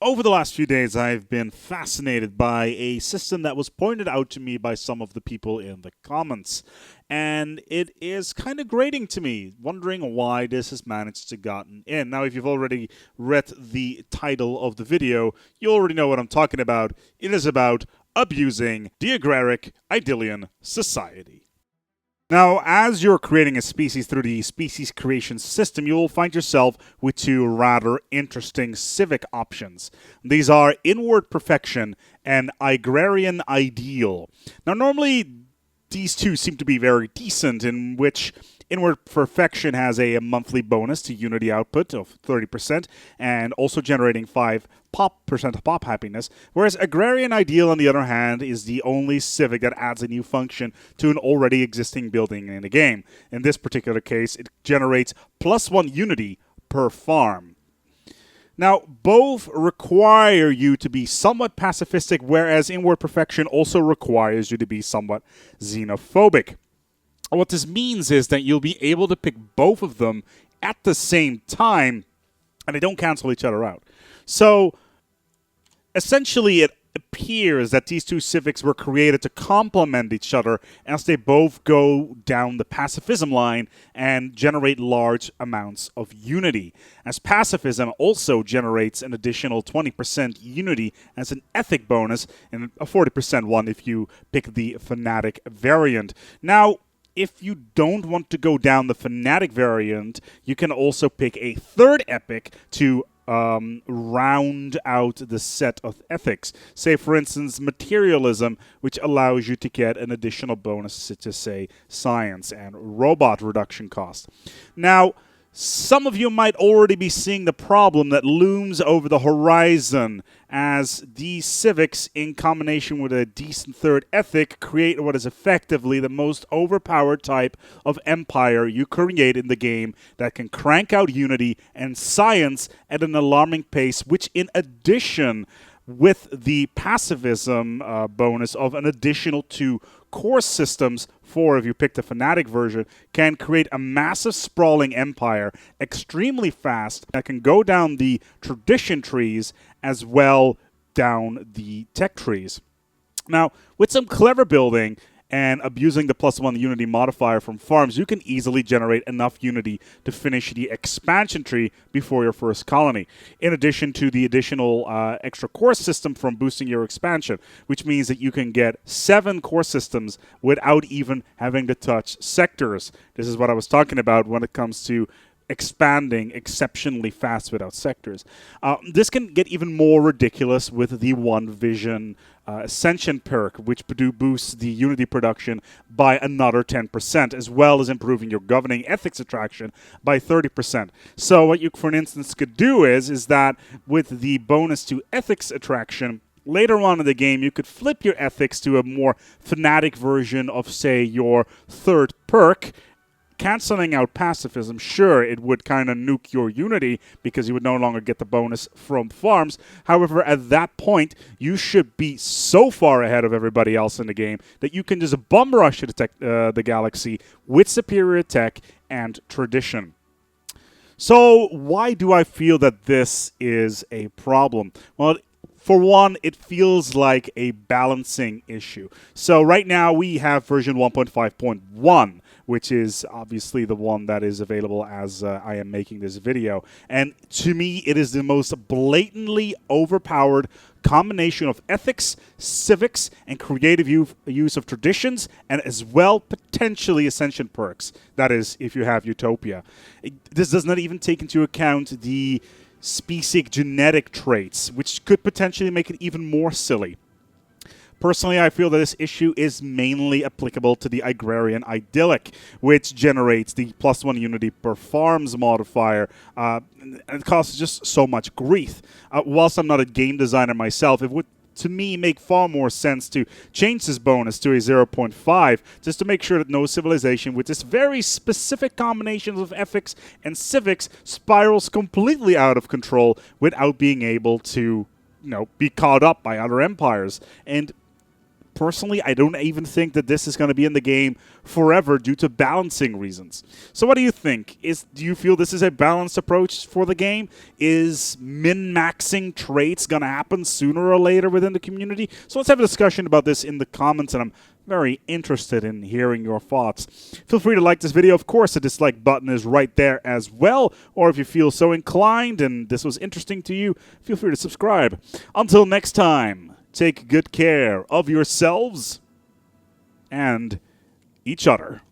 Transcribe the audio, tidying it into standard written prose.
Over the last few days, I've been fascinated by a system that was pointed out to me by some of the people in the comments. And it is kind of grating to me, wondering why this has managed to gotten in. Now, if you've already read the title of the video, you already know what I'm talking about. It is about abusing the agraric Idyllian society. Now, as you're creating a species through the species creation system, you'll find yourself with two rather interesting civic options. These are inward perfection and agrarian ideal. Now, normally these two seem to be very decent, in which inward perfection has a monthly bonus to unity output of 30% and also generating 5% pop happiness, whereas agrarian ideal, on the other hand, is the only civic that adds a new function to an already existing building in the game. In this particular case, it generates +1 unity per farm. Now, both require you to be somewhat pacifistic, whereas inward perfection also requires you to be somewhat xenophobic. What this means is that you'll be able to pick both of them at the same time, and they don't cancel each other out. So, essentially, it appears that these two civics were created to complement each other as they both go down the pacifism line and generate large amounts of unity. As pacifism also generates an additional 20% unity as an ethic bonus, and a 40% one if you pick the fanatic variant. Now, if you don't want to go down the fanatic variant, you can also pick a third epic to round out the set of ethics. Say, for instance, materialism, which allows you to get an additional bonus, such as, say, science and robot reduction cost. Now, some of you might already be seeing the problem that looms over the horizon as these civics, in combination with a decent third ethic, create what is effectively the most overpowered type of empire you create in the game that can crank out unity and science at an alarming pace, which in addition, with the pacifism bonus of an additional 2 core systems, 4 if you pick the fanatic version, can create a massive sprawling empire extremely fast that can go down the tradition trees as well down the tech trees. Now, with some clever building and abusing the +1 unity modifier from farms, you can easily generate enough unity to finish the expansion tree before your first colony, in addition to the additional extra core system from boosting your expansion, which means that you can get 7 core systems without even having to touch sectors. This is what I was talking about when it comes to expanding exceptionally fast without sectors. This can get even more ridiculous with the One Vision Ascension perk, which boosts the unity production by another 10%, as well as improving your governing ethics attraction by 30%. So what you, for instance, could do is that with the bonus to ethics attraction, later on in the game, you could flip your ethics to a more fanatic version of, say, your third perk, canceling out pacifism. Sure, it would kind of nuke your unity because you would no longer get the bonus from farms. However, at that point, you should be so far ahead of everybody else in the game that you can just bum rush the galaxy with superior tech and tradition. So why do I feel that this is a problem? Well, for one, it feels like a balancing issue. So right now we have version 1.5.1, which is obviously the one that is available as I am making this video. And to me, it is the most blatantly overpowered combination of ethics, civics, and creative use of traditions, and as well potentially ascension perks. That is, if you have Utopia. This does not even take into account the specific genetic traits, which could potentially make it even more silly. Personally, I feel that this issue is mainly applicable to the Agrarian Idyllic, which generates the +1 unity per farms modifier, and it causes just so much grief. Whilst I'm not a game designer myself, it would, to me, make far more sense to change this bonus to a 0.5, just to make sure that no civilization with this very specific combinations of ethics and civics spirals completely out of control without being able to, be caught up by other empires. And Personally, I don't even think that this is going to be in the game forever due to balancing reasons. So what do you think? Do you feel this is a balanced approach for the game? Is min-maxing traits going to happen sooner or later within the community? So let's have a discussion about this in the comments, and I'm very interested in hearing your thoughts. Feel free to like this video. Of course, the dislike button is right there as well. Or if you feel so inclined and this was interesting to you, feel free to subscribe. Until next time, take good care of yourselves and each other.